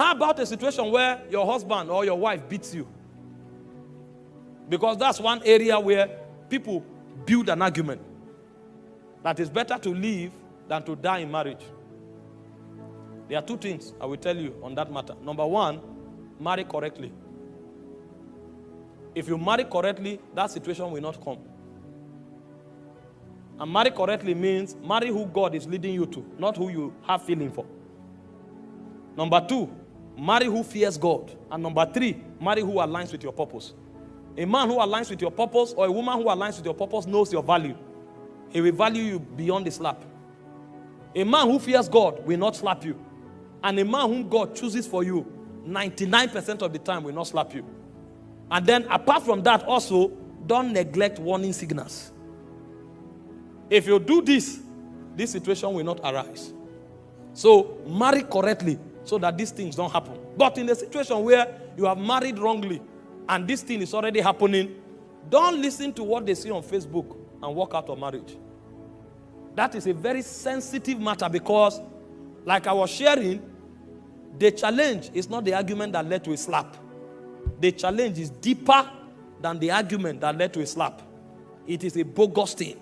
How about a situation where your husband or your wife beats you? Because that's one area where people build an argument that it's better to live than to die in marriage. There are two things I will tell you on that matter. Number one, marry correctly. If you marry correctly, that situation will not come. And marry correctly means marry who God is leading you to, not who you have feeling for. Number two, marry who fears God. And number three, marry who aligns with your purpose. A man who aligns with your purpose or a woman who aligns with your purpose knows your value. He will value you beyond the slap. A man who fears God will not slap you. And a man whom God chooses for you, 99% of the time will not slap you. And then apart from that also, don't neglect warning signals. If you do this situation will not arise. So marry correctly so that these things don't happen. But in a situation where you have married wrongly and this thing is already happening, don't listen to what they say on Facebook and walk out of marriage. That is a very sensitive matter because, like I was sharing, the challenge is not the argument that led to a slap. The challenge is deeper than the argument that led to a slap. It is a bogus thing.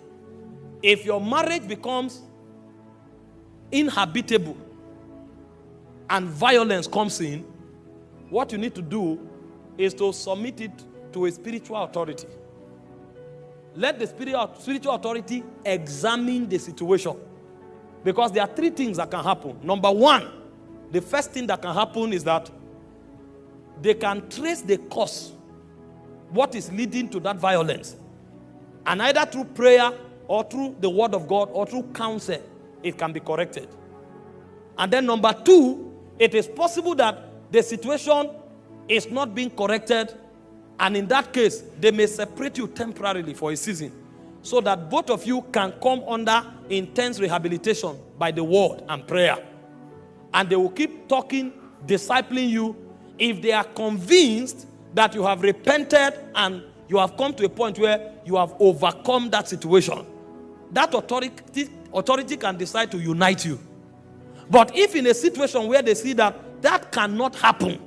If your marriage becomes inhabitable and violence comes in, what you need to do is to submit it to a spiritual authority. Let the spiritual authority examine the situation. Because there are three things that can happen. Number one, the first thing that can happen is that they can trace the cause, what is leading to that violence. And either through prayer or through the word of God or through counsel, it can be corrected. And then number two, it is possible that the situation is not being corrected, and in that case, they may separate you temporarily for a season so that both of you can come under intense rehabilitation by the word and prayer. And they will keep talking, discipling you. If they are convinced that you have repented and you have come to a point where you have overcome that situation, that authority can decide to unite you. But if in a situation where they see that that cannot happen,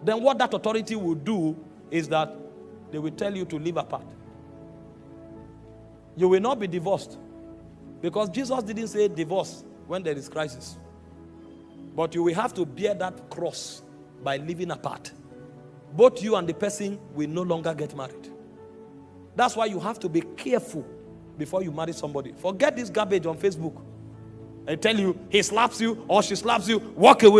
then what that authority will do is that they will tell you to live apart. You will not be divorced, because Jesus didn't say divorce when there is crisis. But you will have to bear that cross by living apart. Both you and the person will no longer get married. That's why you have to be careful before you marry somebody. Forget this garbage on Facebook. I tell you, he slaps you or she slaps you, walk away.